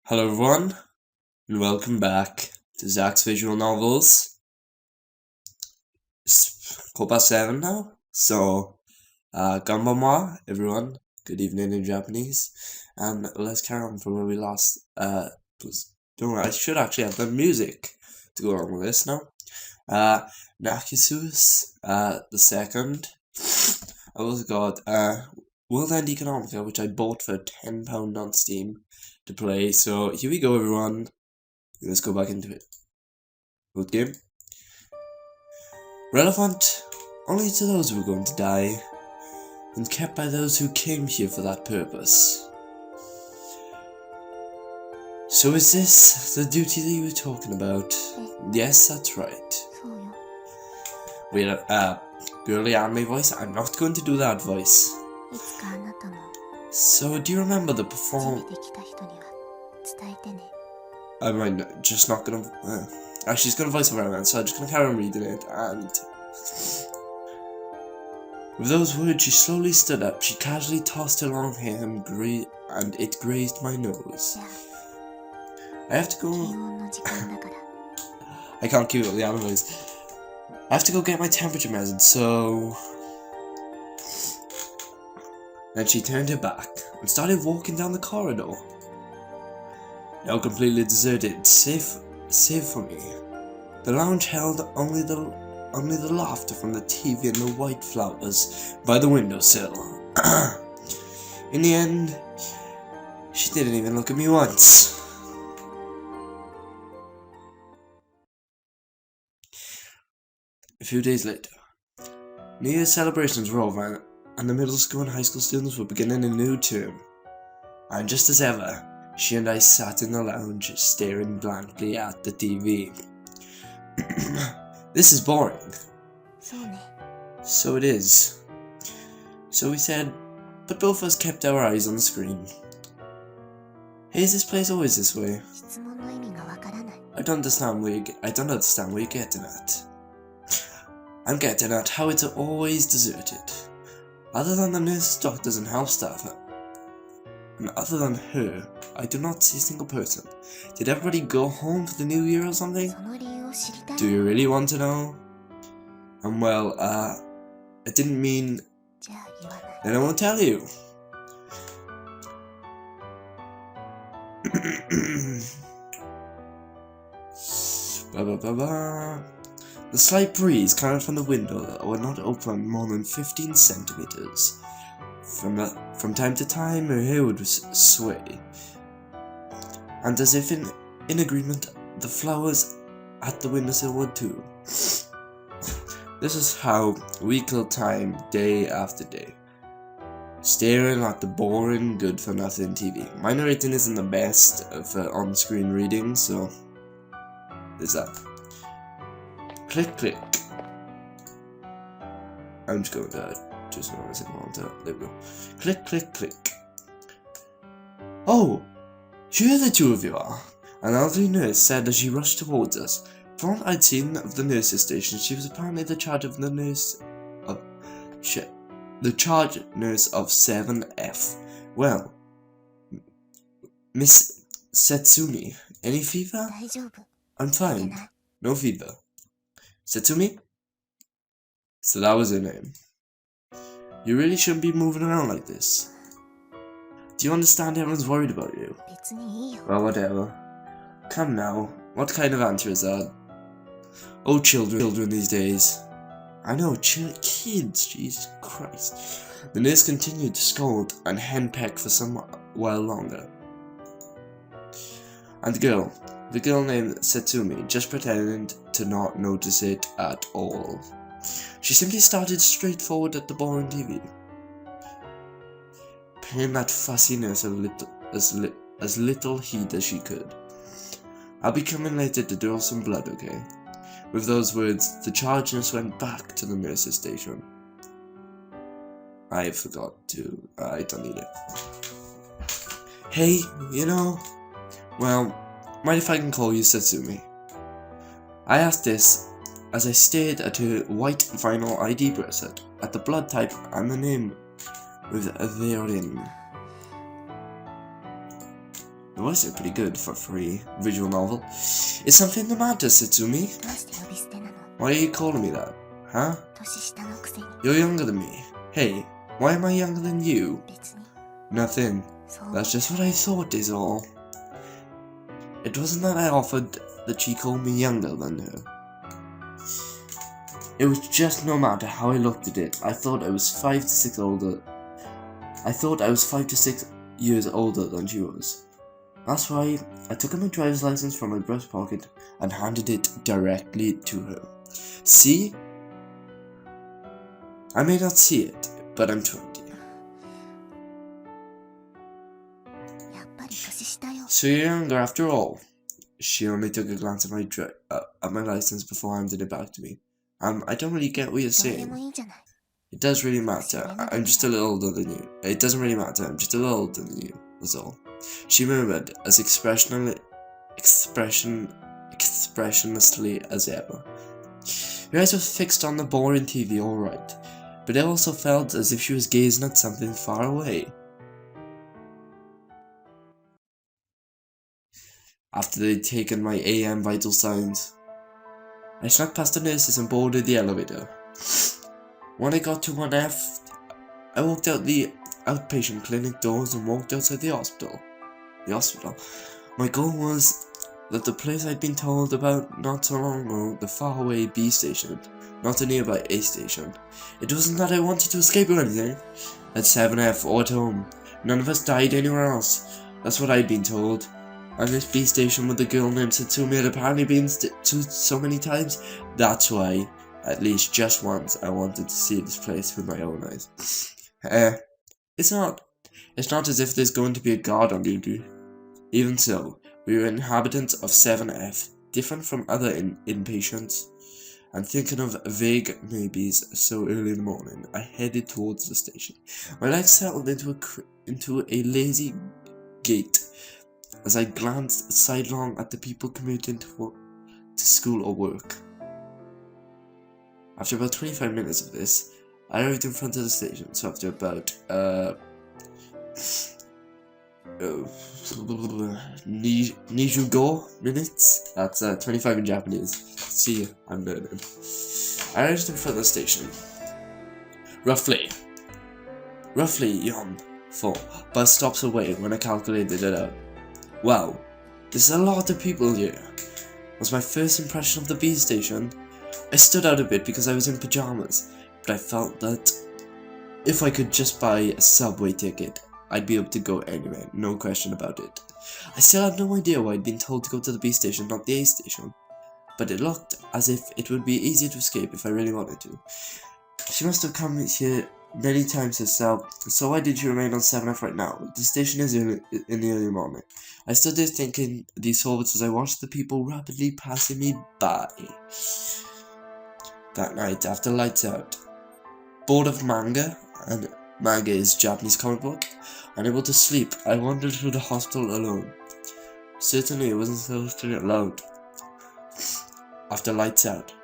Hello everyone, and welcome back to Zach's Visual Novels. It's 7:15 now, so Ganbama, everyone. Good evening in Japanese, and let's carry on from where we last. Don't worry, I should actually have the music to go along with this now. Narcissu, the second. I also got World End Economica, which I bought for £10 on Steam to play. So here we go, everyone. Let's go back into it. Good game. Relevant only to those who are going to die, and kept by those who came here for that purpose. So is this the duty that you were talking about? Yes, that's right. Wait, girly anime voice? I'm not going to do that voice. So do you remember the I'm just not gonna. Actually, she's gonna voice over it, so I'm just gonna carry on reading it. And with those words, she slowly stood up. She casually tossed her long hair and it grazed my nose. I have to go. I can't keep up with the animals. I have to go get my temperature measured. So then she turned her back and started walking down the corridor. Now completely deserted, save for me. The lounge held only the laughter from the TV and the white flowers by the windowsill. In the end, she didn't even look at me once. A few days later, New Year's celebrations were over, and the middle school and high school students were beginning a new term. And just as ever, she and I sat in the lounge, staring blankly at the TV. This is boring. So it is. So we said, but both of us kept our eyes on the screen. Hey, is this place always this way? I don't understand where you're getting at. I'm getting at how it's always deserted. Other than the nurses, doctors, and health staff, and other than her, I do not see a single person. Did everybody go home for the new year or something? Do you really want to know? And well, I didn't mean... Then I won't tell you. The slight breeze coming from the window that would not open more than 15 centimeters. From time to time, her hair would sway, and as if in agreement, the flowers at the windowsill would too. This is how we kill time day after day, staring at the boring, good-for-nothing TV. My narrating isn't the best for on-screen reading, so there's that. Click, click. I'm just going to there we go. Click, click, click. Oh, here the two of you are. An elderly nurse said as she rushed towards us. From what I'd seen of the nurse's station, she was apparently the charge nurse of 7F. Well, Miss Setsumi, any fever? I'm fine. No fever. Setsumi? So that was her name. You really shouldn't be moving around like this. Do you understand everyone's worried about you? Well, whatever. Come now, what kind of answer is that? Oh, children these days. I know, kids, Jesus Christ. The nurse continued to scold and henpeck for some while longer. And the girl named Setsumi just pretended to not notice it at all. She simply started straight forward at the boring TV, paying that fussy nurse as little heed as she could. I'll be coming later to draw some blood, okay? With those words, the charge nurse went back to the nurse's station. I forgot to. I don't need it. Hey, well, mind if I can call you Setsumi? I asked this as I stared at her white vinyl ID bracelet, at the blood type and the name therein. The voice is pretty good for a free visual novel. Is something the matter, Setsumi? Why are you calling me that? Huh? You're younger than me. Hey, why am I younger than you? Nothing. That's just what I thought is all. It wasn't that I offered that she called me younger than her. It was just no matter how I looked at it, I thought I was 5 to 6 years older than she was. That's why I took my driver's license from my breast pocket and handed it directly to her. See? I may not see it, but I'm 20. So you're younger after all. She only took a glance at my license before handing it back to me. I don't really get what you're saying. It does really matter. I'm just a little older than you. It doesn't really matter. I'm just a little older than you. That's all. She murmured as expressionlessly as ever. Her eyes were fixed on the boring TV, all right, but it also felt as if she was gazing at something far away. After they'd taken my AM vital signs, I snuck past the nurses and boarded the elevator. When I got to 1F, I walked out the outpatient clinic doors and walked outside the hospital. My goal was that the place I'd been told about not so long ago, the faraway B station, not a nearby A station. It wasn't that I wanted to escape or anything. At 7F or at home, none of us died anywhere else. That's what I'd been told. And this B station with the girl named Satsumi had apparently been to so many times. That's why, at least just once, I wanted to see this place with my own eyes. It's not as if there's going to be a guard on duty. Even so, we were inhabitants of 7F, different from other inpatients, and thinking of vague maybes so early in the morning, I headed towards the station. My legs settled into a lazy gait as I glanced sidelong at the people commuting to school or work. After about 25 minutes of this, I arrived in front of the station, so after about, Nijugo minutes? That's 25 in Japanese. See, I'm learning. I arrived in front of the station. Roughly yon 4 bus stops away when I calculated it out. Wow, there's a lot of people here. Was my first impression of the B station. I stood out a bit because I was in pajamas, but I felt that if I could just buy a subway ticket, I'd be able to go anywhere, no question about it. I still had no idea why I'd been told to go to the B station, not the A station, but it looked as if it would be easy to escape if I really wanted to. She must have come here many times herself, so why did she remain on 7F right now? The station is in the early morning. I stood there thinking these thoughts as I watched the people rapidly passing me by. That night, after lights out, bored of manga, and manga is Japanese comic book, unable to sleep, I wandered through the hospital alone. Certainly it wasn't supposed to get loud after lights out,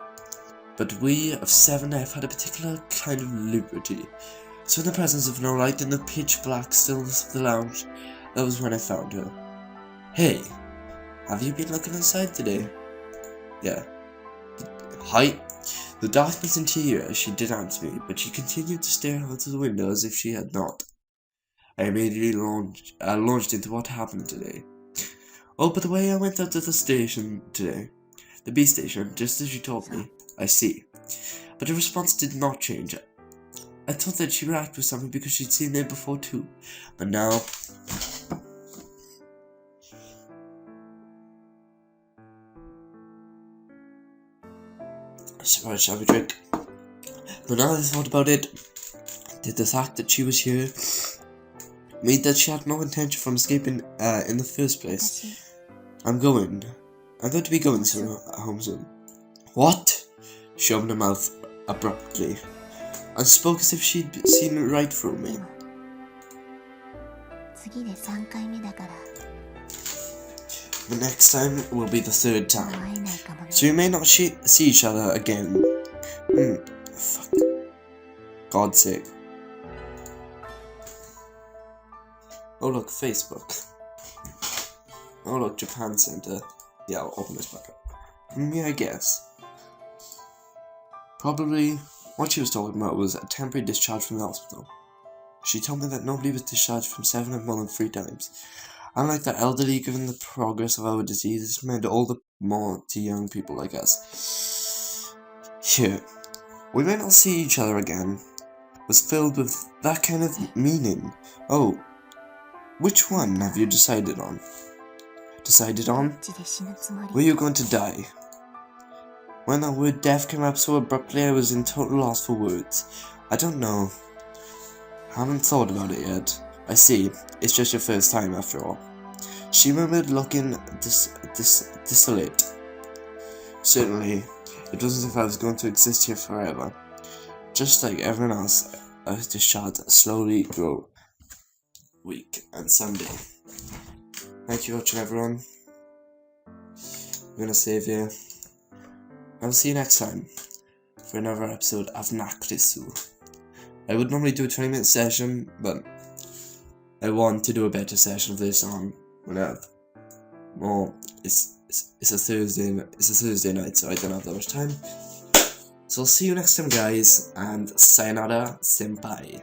but we of 7F had a particular kind of liberty. So in the presence of no light in the pitch black stillness of the lounge, that was when I found her. Hey, have you been looking inside today? Yeah. Hi. The darkness interior, she did answer me, but she continued to stare out of the window as if she had not. I immediately launched into what happened today. Oh, by the way, I went out to the station today. The B station, just as you told me. I see. But her response did not change. I thought that she'd react with something because she'd seen it before too. But now... Sorry, shall we drink? But now that I thought about it, did the fact that she was here mean that she had no intention from escaping in the first place? I'm going to be going home soon. What? She opened her mouth abruptly and spoke as if she'd seen right through me. The next time will be the third time, so we may not see each other again. Fuck. God's sake. Oh look, Facebook. Oh look, Japan Center. Yeah, I'll open this back up. Yeah, I guess. Probably what she was talking about was a temporary discharge from the hospital. She told me that nobody was discharged from 7 and more than 3 times. Unlike the elderly, given the progress of our disease, this meant all the more to young people like us. Here, we may not see each other again, was filled with that kind of meaning. Oh, which one have you decided on? Decided on? Were you going to die? When the word death came up so abruptly, I was in total loss for words. I don't know. Haven't thought about it yet. I see. It's just your first time after all. She murmured, looking desolate. Certainly, it wasn't as if I was going to exist here forever. Just like everyone else, I was discharged slowly grow weak and someday. Thank you for watching, everyone. I'm gonna save you. I'll see you next time for another episode of Narcissu. I would normally do a 20-minute session, but I want to do a better session of this on when I have more. It's a Thursday night, so I don't have that much time. So I'll see you next time, guys, and sayonara, senpai.